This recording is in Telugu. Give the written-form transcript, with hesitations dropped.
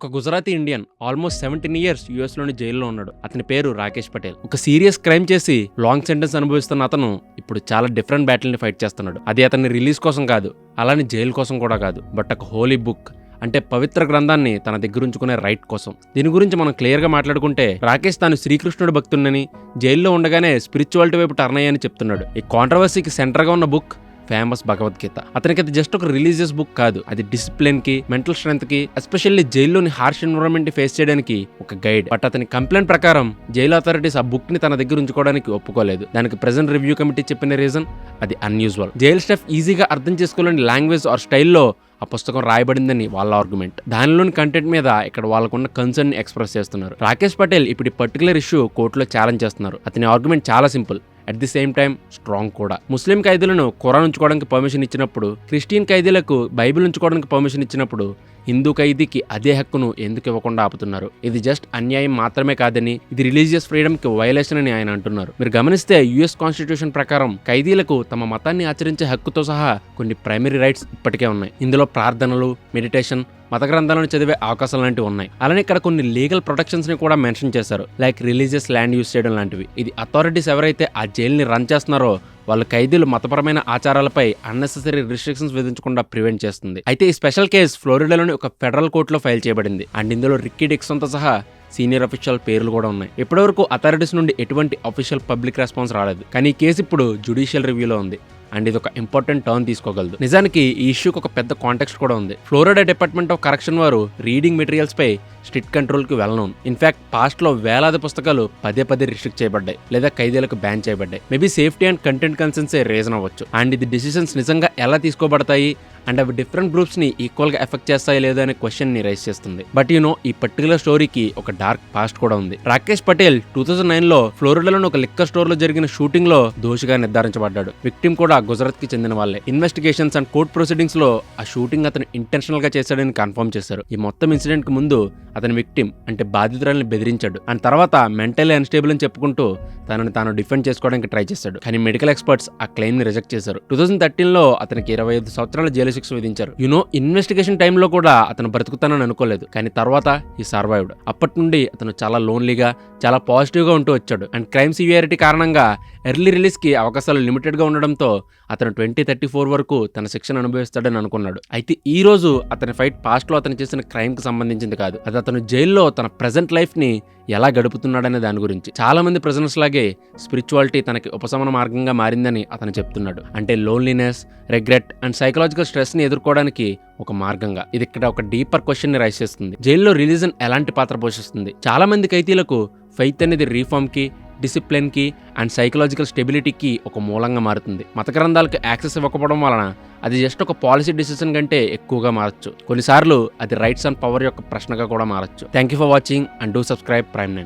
ఒక Gujarati Indian almost 17 years US లోని జైల్లో ఉన్నాడు. అతని పేరు రాకేష్ పటేల్. ఒక సీరియస్ క్రైమ్ చేసి లాంగ్ సెంటెన్స్ అనుభవిస్తున్న అతను ఇప్పుడు చాలా డిఫరెంట్ బ్యాటిల్ ని ఫైట్ చేస్తున్నాడు. అది అతని రిలీజ్ కోసం కాదు, అలానే జైలు కోసం కూడా కాదు, బట్ ఒక హోలీ బుక్ అంటే పవిత్ర గ్రంథాన్ని తన దగ్గర ఉంచుకునే రైట్ కోసం. దీని గురించి మనం క్లియర్ గా మాట్లాడుకుంటే, రాకేష్ తాను శ్రీకృష్ణుడు భక్తుడిని, జైల్లో ఉండగానే స్పిరిచువాలిటీ వైపు టర్న్ అయ్యని చెప్తున్నాడు. ఈ కాంట్రవర్సీకి సెంటర్ గా ఉన్న బుక్ ఫేమస్ భగవద్గీత. అతనికి అది జస్ట్ ఒక రిలీజియస్ బుక్ కాదు, అది డిసిప్లిన్ కి, మెంటల్ స్ట్రెంత్ కి, ఎస్పెషల్లీ జైల్లోని హార్ష్ ఎన్విరాన్మెంట్ ఫేస్ చేయడానికి ఒక గైడ్. బట్ అతని కంప్లైంట్ ప్రకారం జైలు అథారిటీస్ ఆ బుక్ ని తన దగ్గర ఉంచుకోవడానికి ఒప్పుకోలేదు. దానికి ప్రెజెంట్ రివ్యూ కమిటీ చెప్పిన రీజన్ అది అన్యూజువల్. జైల్ స్టాఫ్ ఈజీగా అర్థం చేసుకోలేని లాంగ్వేజ్ ఆర్ స్టైల్లో ఆ పుస్తకం రాయబడిందని వాళ్ళ ఆర్గ్యుమెంట్. దానిలోని కంటెంట్ మీద ఇక్కడ వాళ్ళకున్న కన్సర్న్ ని ఎక్స్ప్రెస్ చేస్తున్నారు. రాకేష్ పటేల్ ఇప్పుడు ఈ పర్టికులర్ ఇష్యూ కోర్టులో ఛాలెంజ్ చేస్తున్నారు. అతని ఆర్గ్యుమెంట్ చాలా simple, at the same time strong కూడా. ముస్లిం ఖైదీలను ఖురాన్ ఉంచుకోవడానికి పర్మిషన్ ఇచ్చినప్పుడు, క్రిస్టియన్ ఖైదీలకు బైబిల్ ఉంచుకోవడానికి పర్మిషన్ ఇచ్చినప్పుడు, హిందూ ఖైదీకి అదే హక్కును ఎందుకు ఇవ్వకుండా ఆపుతున్నారు? ఇది జస్ట్ అన్యాయం మాత్రమే కాదని, ఇది రిలీజియస్ ఫ్రీడమ్ కి వైలేషన్ అని ఆయన అంటున్నారు. మీరు గమనిస్తే యుఎస్ కాన్స్టిట్యూషన్ ప్రకారం ఖైదీలకు తమ మతాన్ని ఆచరించే హక్కుతో సహా కొన్ని ప్రైమరీ రైట్స్ ఇప్పటికే ఉన్నాయి. ఇందులో ప్రార్థనలు, మెడిటేషన్, మత గ్రంథాలను చదివే అవకాశాలు లాంటివి ఉన్నాయి. అలానే ఇక్కడ కొన్ని లీగల్ ప్రొటెక్షన్స్ ని కూడా మెన్షన్ చేశారు, లైక్ రిలీజియస్ ల్యాండ్ యూజ్ చేయడం లాంటివి. ఇది అథారిటీస్ ఎవరైతే ఆ జైల్ని రన్ చేస్తున్నారో వాళ్ళు ఖైదీలు మతపరమైన ఆచారాలపై అన్నెసెసరీ రిస్ట్రిక్షన్స్ విధించకుండా ప్రివెంట్ చేస్తుంది. అయితే ఈ స్పెషల్ కేసు ఫ్లోరిడాలోని ఒక ఫెడరల్ కోర్టులో ఫైల్ చేయబడింది. అండ్ ఇందులో రిక్కీ డిక్సన్తో సహా సీనియర్ అఫీషియల్ పేర్లు కూడా ఉన్నాయి. ఇప్పటివరకు అథారిటీస్ నుండి ఎటువంటి అఫీషియల్ పబ్లిక్ రెస్పాన్స్ రాలేదు, కానీ ఈ కేసు ఇప్పుడు జ్యుడిషియల్ రివ్యూలో ఉంది. అండ్ ఇది ఒక ఇంపార్టెంట్ టర్న్ తీసుకోగలదు. నిజానికి ఈ ఇష్యూకి ఒక పెద్ద కాంటెక్స్ట్ కూడా ఉంది. ఫ్లోరిడా డిపార్ట్మెంట్ ఆఫ్ కరెక్షన్ వారు రీడింగ్ మెటీరియల్స్ పై స్ట్రిక్ట్ కంట్రోల్ కి వెల్ నోన్. ఇన్ఫాక్ట్ పాస్ట్ లో వేలాది పుస్తకాలు పదే రిస్ట్రిక్ట్ చేయబడ్డాయి లేదా ఖైదీలకు బ్యాన్ చేయబడ్డాయి. Maybe safety and content concerns reason అవ్వచ్చు. అండ్ ఇది డిసిషన్స్ నిజంగా ఎలా తీసుకోబడతాయి అండ్ అవి డిఫరెంట్ గ్రూప్స్ ని ఈక్వల్ గా ఎఫెక్ట్ చేస్తాయి లేదా అనే క్వశ్చన్ ని రైజ్ చేస్తుంది. బట్ ఈ పర్టికులర్ స్టోరీకి ఒక డార్క్ పాస్ట్ కూడా ఉంది. రాకేష్ పటేల్ 2009 లో ఫ్లోరిడాలోని ఒక లిక్కర్ స్టోర్ లో జరిగిన షూటింగ్ లో దోషిగా నిర్ధారించబడ్డాడు. విక్టిమ్ కూడా గుజరాత్ కి చెందిన వాళ్ళే. ఇన్వెస్టిగేషన్స్ అండ్ కోర్ట్ ప్రొసీడింగ్స్ లో ఆ షూటింగ్ అతను ఇంటెన్షనల్ గా చేశాడని కన్ఫర్మ్ చేశారు. ఈ మొత్తం ఇన్సిడెంట్ కి ముందు అతని విక్టిమ్ అంటే బాధితురాలని బెదిరించాడు అండ్ తర్వాత మెంటల్లీ అన్స్టేబుల్ అని చెప్పుకుంటూ తనని తాను డిఫెండ్ చేసుకోవడానికి ట్రై చేశాడు. కానీ మెడికల్ ఎక్స్పర్ట్స్ ఆ క్లెయిమ్ ని రిజెక్ట్ చేశారు. 2013 లో అతనికి 25 సంవత్సరాల జైలు శిక్ష విధించారు. ఇన్వెస్టిగేషన్ టైంలో కూడా అతను బ్రతుకుతానని అనుకోలేదు, కానీ తర్వాత ఈ సర్వైవ్డ్. అప్పటి నుండి అతను చాలా లోన్లీగా, చాలా పాజిటివ్ గా ఉంటూ వచ్చాడు. అండ్ క్రైమ్ సివియారిటీ కారణంగా ఎర్లీ రిలీజ్ కి అవకాశాలు లిమిటెడ్ గా ఉండడంతో అతను 2034 వరకు తన శిక్షను అనుభవిస్తాడని అనుకున్నాడు. అయితే ఈ రోజు అతని ఫైట్ పాస్ట్ లో అతను చేసిన క్రైమ్ కి సంబంధించింది కాదు, అది అతను జైల్లో తన ప్రెజెంట్ లైఫ్ ని ఎలా గడుపుతున్నాడనే దాని గురించి. చాలా మంది ప్రిజనర్స్ లాగే స్పిరిచువాలిటీ తనకి ఉపశమన మార్గంగా మారిందని అతను చెప్తున్నాడు. అంటే loneliness, regret and psychological stress ని ఎదుర్కోవడానికి ఒక మార్గంగా. ఇది ఇక్కడ ఒక డీపర్ క్వశ్చన్ ని రైజ్ చేస్తుంది. జైల్లో రిలీజన్ ఎలాంటి పాత్ర పోషిస్తుంది? చాలా మంది ఖైదీలకు ఫెయిత్ అనేది రీఫార్మ్ కి, డిసిప్లిన్ కి అండ్ సైకలాజికల్ స్టెబిలిటీకి ఒక మూలంగా మారుతుంది. మత గ్రంథాలకు యాక్సెస్ ఇవ్వకపోవడం వలన అది జస్ట్ ఒక పాలసీ డిసిషన్ కంటే ఎక్కువగా మారచ్చు. కొన్నిసార్లు అది రైట్స్ అండ్ పవర్ యొక్క ప్రశ్నగా కూడా మారచ్చు. Thank you for watching and do subscribe ప్రైమ్9.